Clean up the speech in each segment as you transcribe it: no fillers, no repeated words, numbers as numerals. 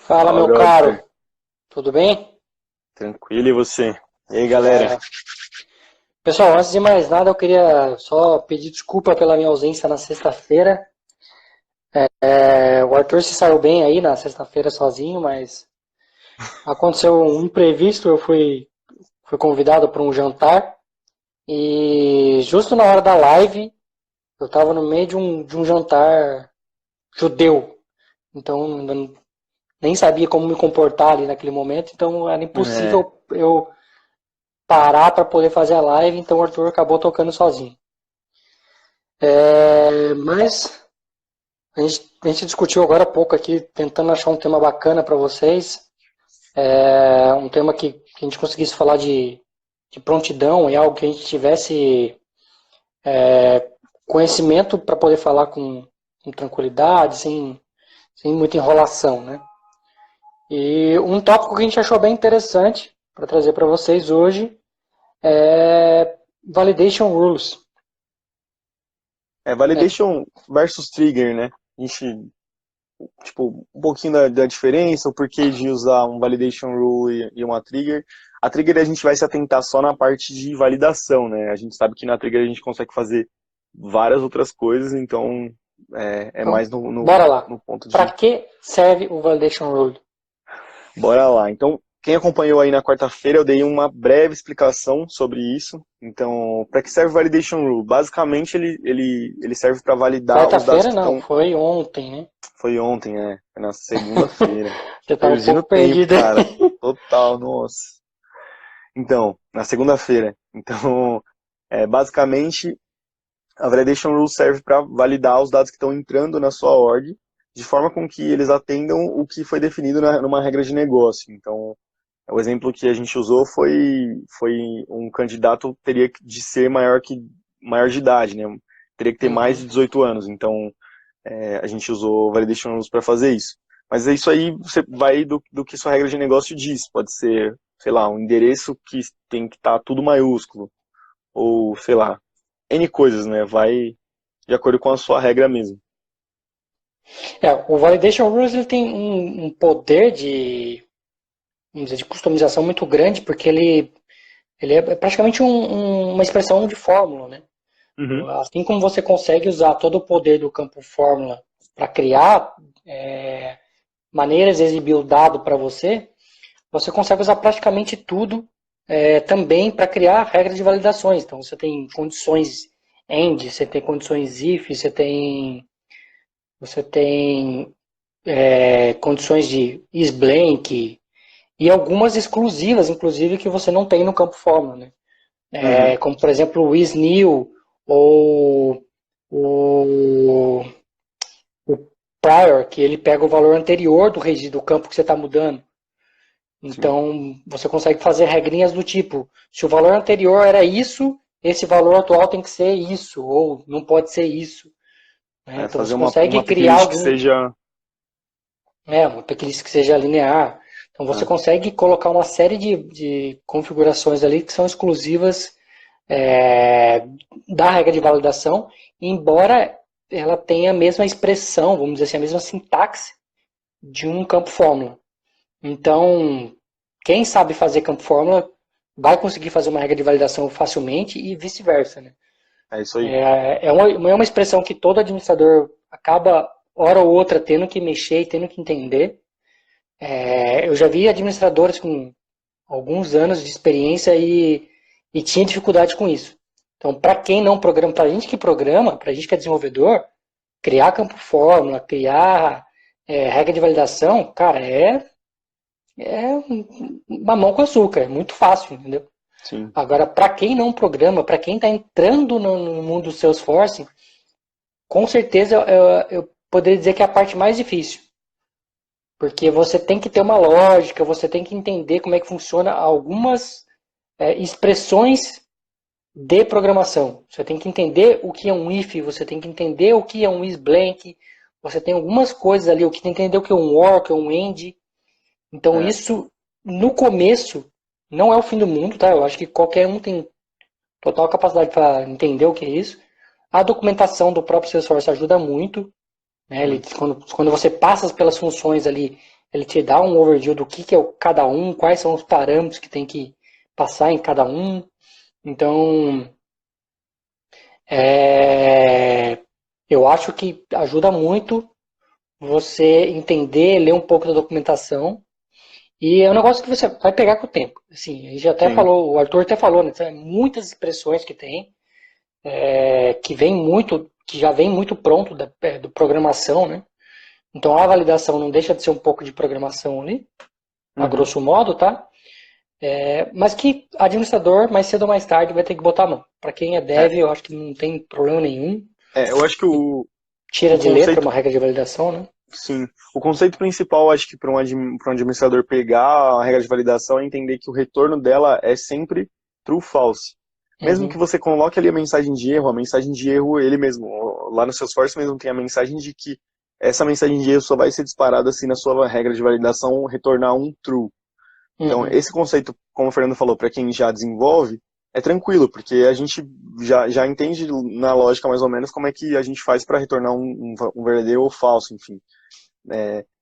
Fala, Fala, meu caro, brother. tudo bem? Tranquilo e você? E aí, galera? Joia. Pessoal, antes de mais nada, eu queria só pedir desculpa pela minha ausência na sexta-feira. O Arthur se saiu bem aí na sexta-feira sozinho, mas aconteceu um imprevisto. Eu fui convidado para um jantar e justo na hora da live, eu estava no meio de um jantar judeu. Então, nem sabia como me comportar ali naquele momento, então era É, impossível eu parar para poder fazer a live, então o Arthur acabou tocando sozinho. Mas a gente discutiu agora há pouco aqui, tentando achar um tema bacana para vocês. Um tema que a gente conseguisse falar de prontidão e algo que a gente tivesse conhecimento para poder falar com tranquilidade, sem muita enrolação, né? E um tópico que a gente achou bem interessante para trazer para vocês hoje é Validation Rules. É, validation versus trigger, né? A gente, tipo, um pouquinho da diferença, o porquê de usar um validation rule e uma trigger. A trigger a gente vai se atentar só na parte de validação, né? A gente sabe que na trigger a gente consegue fazer várias outras coisas, então é então, mais no, no, bora lá. no ponto Para de que serve o Validation Rule? bora lá. Então, quem acompanhou aí na quarta-feira, eu dei uma breve explicação sobre isso. Então, para que serve o Validation Rule? Basicamente, ele serve para validar os dados Quarta-feira que não, estão. foi ontem, né? Foi ontem, né? Foi na segunda-feira. Você tá um Perdi no pouco tempo, perdido. cara. Total, nossa. Então, na segunda-feira. Então, basicamente, a Validation Rule serve para validar os dados que estão entrando na sua org, de forma com que eles atendam o que foi definido numa regra de negócio. Então, o exemplo que a gente usou foi um candidato teria de ser maior de idade, né? Teria que ter mais Uhum. de 18 anos. Então, a gente usou validation rules para fazer isso. Mas isso aí você vai do que sua regra de negócio diz. Pode ser, sei lá, um endereço que tem que estar tudo maiúsculo. Ou, sei lá, N coisas, né? Vai de acordo com a sua regra mesmo. O Validation Rules ele tem um poder vamos dizer, de customização muito grande, porque ele é praticamente uma expressão de fórmula, né? Uhum. Assim como você consegue usar todo o poder do campo fórmula para criar maneiras de exibir o dado para você, você consegue usar praticamente tudo também para criar regras de validações. Então você tem condições AND, você tem condições IF, você tem condições de isblank e algumas exclusivas, inclusive, que você não tem no campo fórmula, né? Uhum. Como, por exemplo, o isNew ou o, o prior, que ele pega o valor anterior do registro do campo que você está mudando. Sim. Então, você consegue fazer regrinhas do tipo, se o valor anterior era isso, esse valor atual tem que ser isso, ou não pode ser isso, né? Então, Fazer você uma consegue criar checklist que algum, seja. uma checklist que seja linear. Então, você Ah, consegue colocar uma série de configurações ali que são exclusivas é, da regra de validação, embora ela tenha a mesma expressão, vamos dizer assim, a mesma sintaxe de um campo fórmula. Então, quem sabe fazer campo fórmula vai conseguir fazer uma regra de validação facilmente e vice-versa. Né? é isso aí. É uma expressão que todo administrador acaba, hora ou outra, tendo que mexer e tendo que entender. Eu já vi administradores com alguns anos de experiência e tinha dificuldade com isso. Então, para quem não programa, para a gente que programa, para a gente que é desenvolvedor, criar campo fórmula, criar regra de validação, cara, é uma mão com açúcar, é muito fácil, entendeu? Sim. Agora, para quem não programa, para quem está entrando no mundo do Salesforce, com certeza eu poderia dizer que é a parte mais difícil. Porque você tem que ter uma lógica, você tem que entender como é que funciona algumas expressões de programação. Você tem que entender o que é um if, você tem que entender o que é um isBlank, você tem algumas coisas ali, o que tem que entender o que é um or, o que é um end. Então É. isso, no começo, não é o fim do mundo, tá? Eu acho que qualquer um tem total capacidade para entender o que é isso. A documentação do próprio Salesforce ajuda muito, né? Ele, Muito. quando você passa pelas funções ali, ele te dá um overview do que é cada um, quais são os parâmetros que tem que passar em cada um. Então, eu acho que ajuda muito você entender, ler um pouco da documentação. E é um negócio que você vai pegar com o tempo. Assim, a gente até Sim, falou, o Arthur até falou, né? Muitas expressões que tem, que vem muito, que já vem muito pronto do programação, né? Então a validação não deixa de ser um pouco de programação ali, a uhum. grosso modo, tá? Mas que administrador, mais cedo ou mais tarde, vai ter que botar a mão. Para quem é É, dev, eu acho que não tem problema nenhum. eu acho que Tira o de letra conceito, uma regra de validação, né? sim, o conceito principal, acho que para um administrador pegar a regra de validação é entender que o retorno dela é sempre true ou false. Mesmo que Uhum, você coloque ali a mensagem de erro, ele mesmo, lá no Salesforce mesmo tem a mensagem de que essa mensagem de erro só vai ser disparada se na sua regra de validação retornar um true. Então, uhum, esse conceito, como o Fernando falou, para quem já desenvolve, é tranquilo, porque a gente já entende na lógica mais ou menos como é que a gente faz para retornar um verdadeiro ou falso, enfim.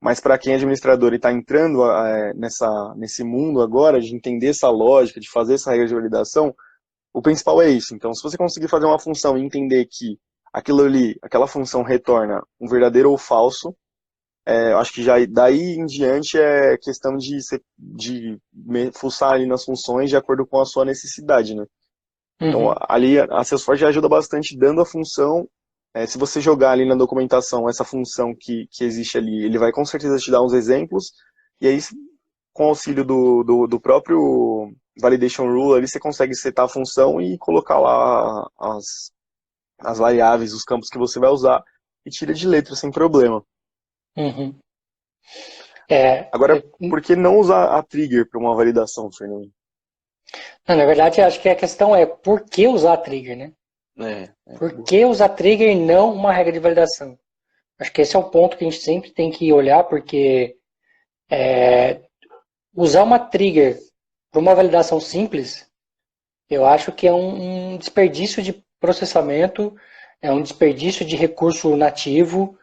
Mas para quem é administrador e está entrando nesse mundo agora, de entender essa lógica, de fazer essa regra de validação, o principal é isso. Então, se você conseguir fazer uma função e entender que aquilo ali, aquela função retorna um verdadeiro ou falso, eu acho que já daí em diante é questão fuçar ali nas funções de acordo com a sua necessidade, né? Então, uhum, ali a Salesforce já ajuda bastante dando a função. Se você jogar ali na documentação essa função que existe ali, ele vai com certeza te dar uns exemplos. E aí, com o auxílio do próprio Validation Rule, ali você consegue setar a função e colocar lá as variáveis, os campos que você vai usar e tira de letra sem problema. uhum. É, Agora, por que não usar a trigger para uma validação, Fernando? não, na verdade, acho que a questão é por que usar trigger, né? Por Boa. que usar trigger e não uma regra de validação? Acho que esse é o ponto que a gente sempre tem que olhar, porque usar uma trigger para uma validação simples, eu acho que é um desperdício de processamento, é um desperdício de recurso nativo.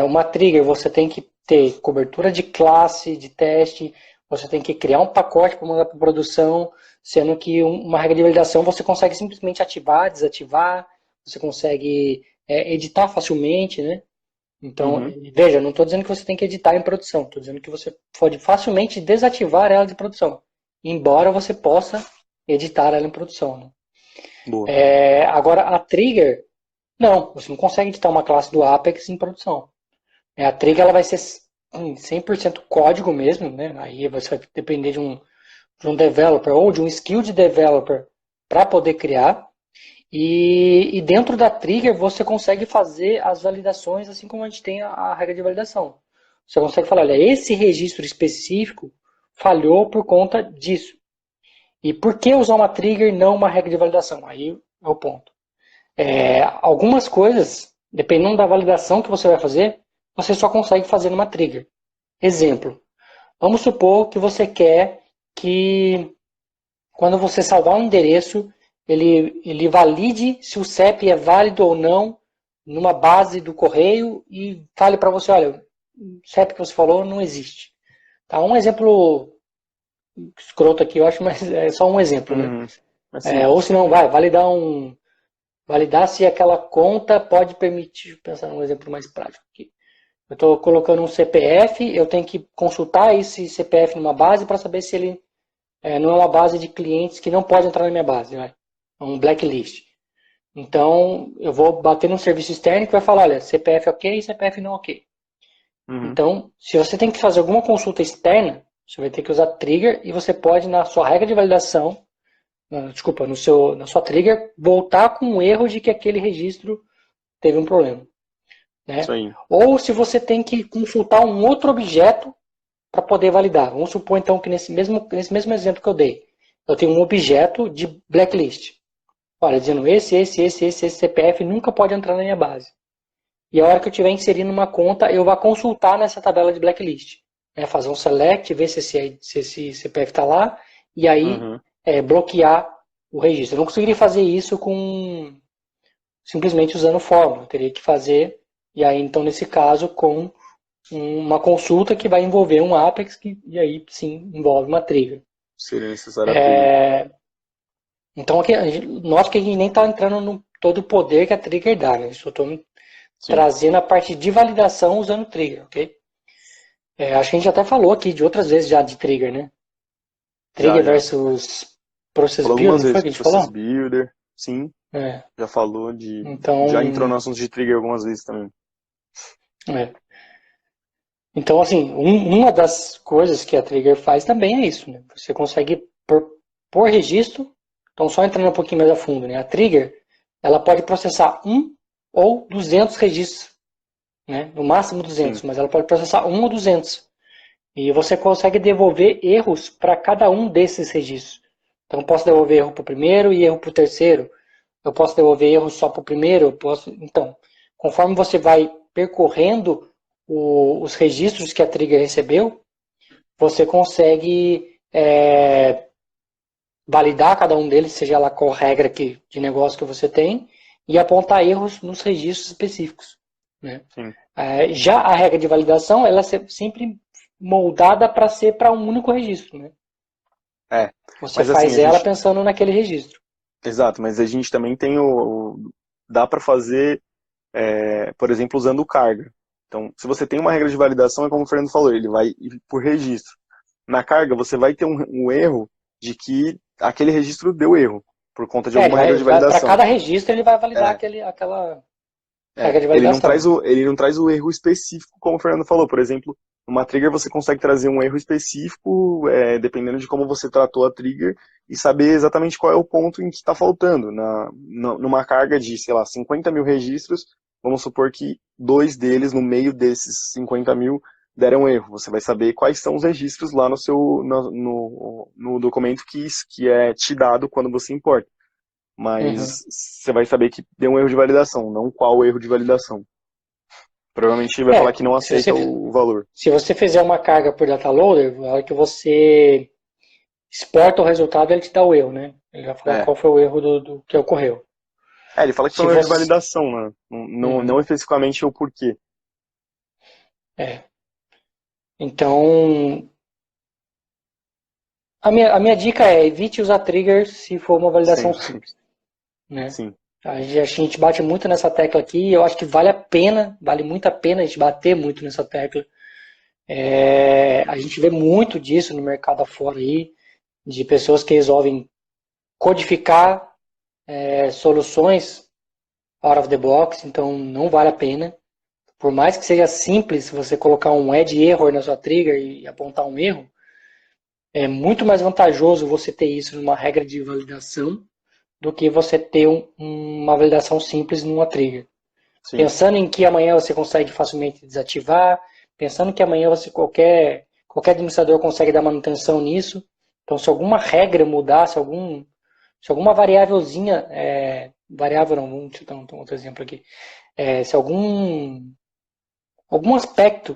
Uma trigger você tem que ter cobertura de classe, de teste, você tem que criar um pacote para mandar para produção, sendo que uma regra de validação você consegue simplesmente ativar, desativar, você consegue editar facilmente, né? Então, Uhum. veja, não estou dizendo que você tem que editar em produção, estou dizendo que você pode facilmente desativar ela de produção, embora você possa editar ela em produção. Né? Boa. Agora, a trigger, não, você não consegue editar uma classe do Apex em produção. A trigger ela vai ser 100% código mesmo, né? Aí você vai depender de um developer ou de um skill de developer para poder criar. E dentro da trigger você consegue fazer as validações assim como a gente tem a regra de validação. Você consegue falar, olha, esse registro específico falhou por conta disso. E por que usar uma trigger e não uma regra de validação? Aí é o ponto. Algumas coisas, dependendo da validação que você vai fazer, você só consegue fazer numa trigger. Exemplo, vamos supor que você quer que quando você salvar um endereço, ele valide se o CEP é válido ou não numa base do correio e fale para você, olha, o CEP que você falou não existe. Tá? Um exemplo escroto aqui, eu acho, mas é só um exemplo, né? Uhum. Assim, Ou se não, vai validar se aquela conta pode permitir, deixa eu pensar num exemplo mais prático aqui. Eu estou colocando um CPF, eu tenho que consultar esse CPF numa base para saber se ele não é uma base de clientes que não pode entrar na minha base, né? É um blacklist. Então, eu vou bater num serviço externo que vai falar, olha, CPF ok, CPF não ok. uhum. Então, se você tem que fazer alguma consulta externa, você vai ter que usar trigger e você pode, na sua regra de validação, desculpa, na sua trigger, voltar com um erro de que aquele registro teve um problema. Isso Né? aí. Ou se você tem que consultar um outro objeto para poder validar. Vamos supor então que nesse mesmo exemplo que eu dei, eu tenho um objeto de blacklist. Olha, dizendo esse CPF nunca pode entrar na minha base. E a hora que eu estiver inserindo uma conta, eu vou consultar nessa tabela de blacklist. Fazer um select, ver se esse CPF está lá, e aí Uhum. bloquear o registro. Eu não conseguiria fazer isso simplesmente usando fórmula. Eu teria que fazer, e aí então nesse caso, com uma consulta que vai envolver um Apex, e aí sim envolve uma trigger. Seria necessário a trigger. Então aqui, note que a gente nem está entrando no todo o poder que a trigger dá, né? Só estou Sim. trazendo a parte de validação usando trigger, ok? Acho que a gente até falou aqui de outras vezes já de trigger, né? Já, Trigger já. versus Process Falou Build, algumas não foi vezes, que a gente Process falou? Builder, sim. É. Já falou de. Já entrou no Então, assunto de trigger algumas vezes também. é. Então, assim, uma das coisas que a trigger faz também é isso, né? Você consegue por registro, então só entrando um pouquinho mais a fundo, né? A trigger, ela pode processar um ou 200 registros, né? No máximo 200, Sim, mas ela pode processar um ou 200. E você consegue devolver erros para cada um desses registros. Então, eu posso devolver erro para o primeiro e erro para o terceiro. Eu posso devolver erro só para o primeiro. Então, conforme você vai percorrendo os registros que a trigger recebeu, você consegue validar cada um deles, seja lá qual regra de negócio que você tem, e apontar erros nos registros específicos. Né? sim. Já a regra de validação, ela é sempre moldada para ser para um único registro. Né? É. Você Mas assim, faz a ela gente. pensando naquele registro. Exato, mas a gente também tem dá para fazer, por exemplo, usando carga. Então, se você tem uma regra de validação, é como o Fernando falou, ele vai ir por registro. Na carga, você vai ter um erro de que aquele registro deu erro, por conta de alguma regra de Para validação. cada registro ele vai validar É, aquela regra de ele não traz validação. ele não traz o erro específico, como o Fernando falou. Por exemplo, numa trigger você consegue trazer um erro específico, dependendo de como você tratou a trigger, e saber exatamente qual é o ponto em que está faltando. Numa carga de, sei lá, 50 mil registros, vamos supor que dois deles, no meio desses 50 mil, deram erro. Você vai saber quais são os registros lá no documento que é te dado quando você importa. Uhum. Mas você vai saber que deu um erro de validação, não qual erro de validação. Provavelmente vai falar É, que não aceita o valor. se você fizer uma carga por data loader, na hora que você exporta o resultado, ele te dá o erro, né? Ele vai falar É. qual foi o erro do que ocorreu. Ele fala que foi Se um erro de você. validação, né? Não Uhum. especificamente o porquê. É. Então, a minha dica é evite usar trigger se for uma validação Sempre. simples, né? Sim. A gente bate muito nessa tecla aqui e eu acho que vale muito a pena a gente bater muito nessa tecla. A gente vê muito disso no mercado afora aí, de pessoas que resolvem codificar soluções out of the box, então não vale a pena. Por mais que seja simples, você colocar um add error na sua trigger e apontar um erro, é muito mais vantajoso você ter isso numa regra de validação do que você ter uma validação simples numa trigger. Sim. Pensando em que amanhã você consegue facilmente desativar, pensando que amanhã qualquer administrador consegue dar manutenção nisso. Então, se alguma regra mudar, se alguma variávelzinha, variável não, vamos citar um outro exemplo aqui, se algum aspecto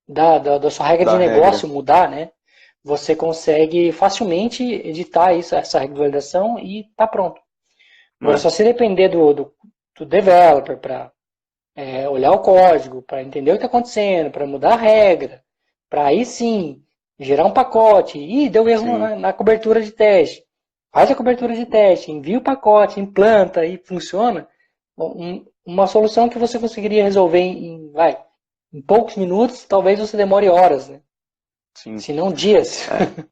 da sua regra de Da regra. negócio mudar, né, você consegue facilmente editar isso, essa regra de validação e está pronto. Agora, Né? só se depender do developer para olhar o código, para entender o que está acontecendo, para mudar a regra, para aí sim gerar um pacote. Ih, deu erro Sim. na cobertura de teste. Faz a cobertura de teste, envia o pacote, implanta e funciona. Uma solução que você conseguiria resolver em poucos minutos, talvez você demore horas, né? Sim. Se não dias. É.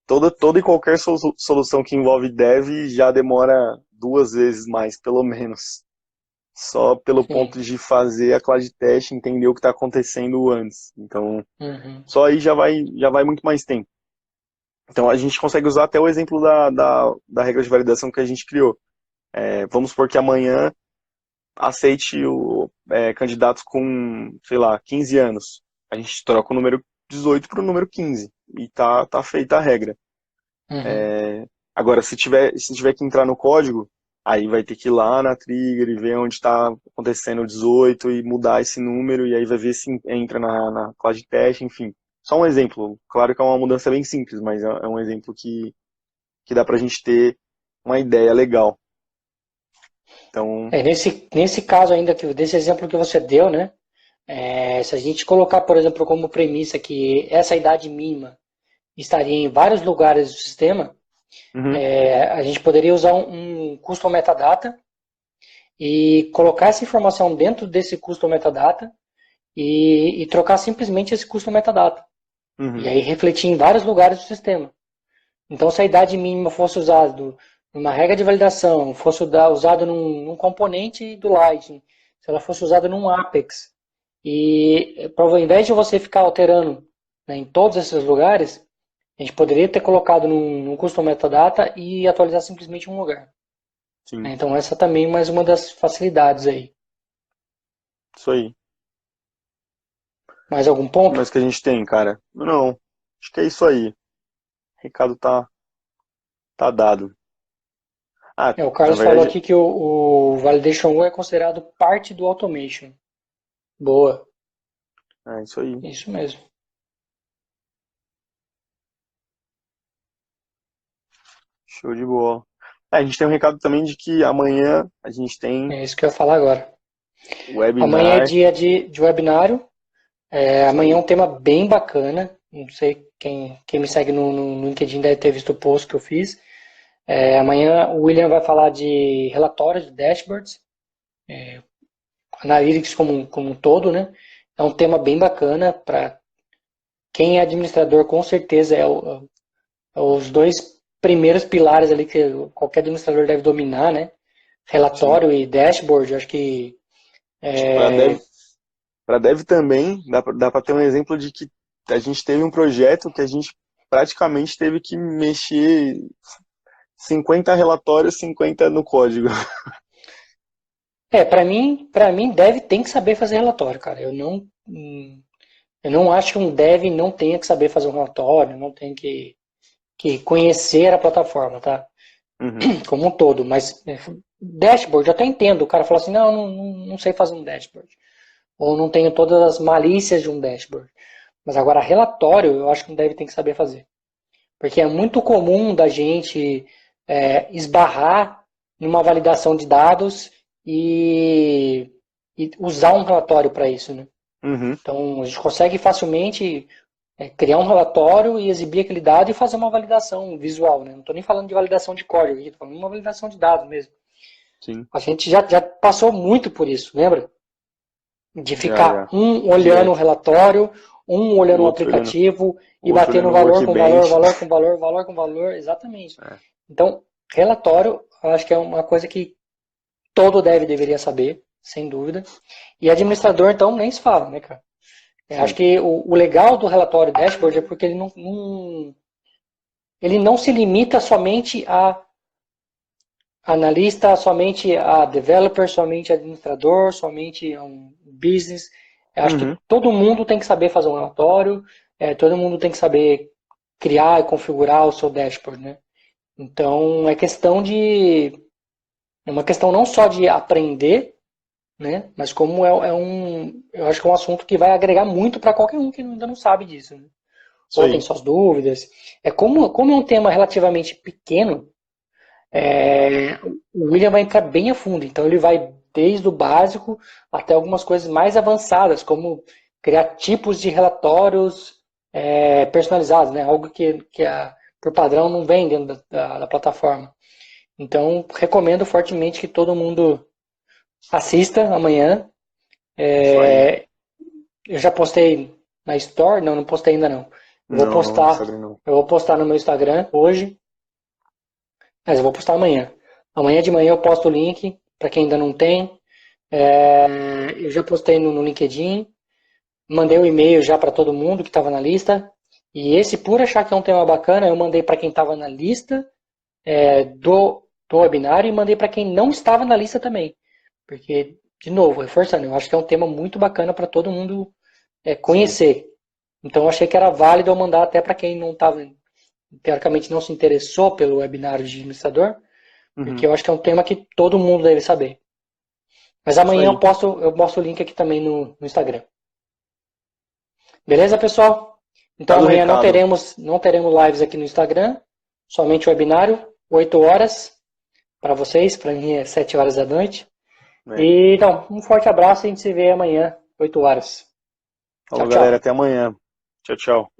Toda e qualquer solução que envolve dev já demora duas vezes mais, pelo menos. Só pelo Sim. ponto de fazer a classe de teste, entender o que está acontecendo antes. Então, Uhum. só aí já vai muito mais tempo. Então, a gente consegue usar até o exemplo da regra de validação que a gente criou. Vamos supor que amanhã aceite candidatos com, sei lá, 15 anos. A gente troca o número 18 para o número 15 e tá feita a regra. Uhum. Agora, se tiver que entrar no código, aí vai ter que ir lá na trigger e ver onde está acontecendo o 18 e mudar esse número, e aí vai ver se entra na classe de teste, enfim. Só um exemplo. Claro que é uma mudança bem simples, mas é um exemplo que dá pra gente ter uma ideia legal. Então, Nesse caso ainda, desse exemplo que você deu, né? Se a gente colocar, por exemplo, como premissa que essa idade mínima estaria em vários lugares do sistema, Uhum. a gente poderia usar um custom metadata e colocar essa informação dentro desse custom metadata e trocar simplesmente esse custom metadata. E Uhum. aí refletir em vários lugares do sistema. Então, se a idade mínima fosse usada numa regra de validação, fosse usada num componente do Lightning, se ela fosse usada num Apex, e ao invés de você ficar alterando, né, em todos esses lugares, a gente poderia ter colocado num custom metadata e atualizar simplesmente um lugar. Sim, Né? Então, essa também é mais uma das facilidades aí. isso aí. Mais algum O que ponto? mais que a gente tem, cara? Não, acho que é isso aí. O recado tá dado. Ah, O na Carlos falou verdade, aqui que o Validation 1 é considerado parte do Automation. Boa, é isso aí. isso mesmo. Show de bola. A gente tem um recado também de que amanhã a gente tem É isso que eu ia falar agora. Amanhã é webinar. dia de webinário. Isso Amanhã é aí. um tema bem bacana. Não sei quem me segue no LinkedIn deve ter visto o post que eu fiz. Amanhã o William vai falar de relatórios, de dashboards, analytics como um todo, né? É um tema bem bacana para quem é administrador, com certeza é os dois primeiros pilares ali que qualquer administrador deve dominar, né? Sim. Relatório e dashboard, acho que Acho que para dev também dá para ter um exemplo de que a gente teve um projeto que a gente praticamente teve que mexer 50 relatórios, 50 no código. para mim dev tem que saber fazer relatório, cara. Eu não acho que um dev não tenha que saber fazer um relatório, não tem que conhecer a plataforma, tá? Uhum. Como um todo, mas dashboard, eu até entendo. O cara fala assim, não sei fazer um dashboard. Ou não tenho todas as malícias de um dashboard. Mas agora, relatório, eu acho que um dev tem que saber fazer. Porque é muito comum da gente esbarrar numa validação de dados e usar um relatório para isso, né? Uhum. Então, a gente consegue facilmente criar um relatório e exibir aquele dado e fazer uma validação visual, né? Não estou nem falando de validação de código, estou falando de uma validação de dados mesmo. Sim. A gente já passou muito por isso, lembra? De ficar Já. um olhando o Direto. relatório, um O olhando o outro olhando, aplicativo o e outro batendo olhando o valor com valor, Workbench. valor com valor, valor com valor, exatamente. É, Então, relatório, eu acho que é uma coisa que todo dev deveria saber, sem dúvida. E administrador, então, nem se fala, né, cara? Eu acho sim. que o legal do relatório dashboard é porque ele não se limita somente a analista, somente a developer, somente a administrador, somente a um business. Eu acho que Uhum. todo mundo tem que saber fazer um relatório, todo mundo tem que saber criar e configurar o seu dashboard, né? Então é uma questão não só de aprender, né? Mas como eu acho que é um assunto que vai agregar muito para qualquer um que ainda não sabe disso, né? Isso Ou tem aí. suas dúvidas. Como é um tema relativamente pequeno, o William vai entrar bem a fundo. Então ele vai desde o básico até algumas coisas mais avançadas, como criar tipos de relatórios personalizados, né? Algo que por padrão não vem dentro da plataforma. Então recomendo fortemente que todo mundo assista amanhã. Isso aí. Eu já postei na Store, não postei ainda não. Eu vou Não, postar, Instagram não. eu vou postar no meu Instagram hoje, mas eu vou postar amanhã. Amanhã de manhã eu posto o link para quem ainda não tem. Eu já postei no LinkedIn, mandei um e-mail já para todo mundo que estava na lista. E esse, por achar que é um tema bacana, eu mandei para quem estava na lista do webinário e mandei para quem não estava na lista também. Porque, de novo, reforçando, eu acho que é um tema muito bacana para todo mundo Sim. conhecer. Então eu achei que era válido eu mandar até para quem não estava, teoricamente não se interessou pelo webinário de administrador, porque Uhum. eu acho que é um tema que todo mundo deve saber. Mas Isso amanhã aí. eu posto o link aqui também no Instagram. Beleza, pessoal? Então Dado o amanhã recado. não teremos lives aqui no Instagram, somente webinário, 8 horas para vocês, para mim é 7 horas da noite. É. E então, um forte abraço e a gente se vê amanhã 8 horas. Falou, Tchau, galera, tchau. até amanhã. Tchau, tchau.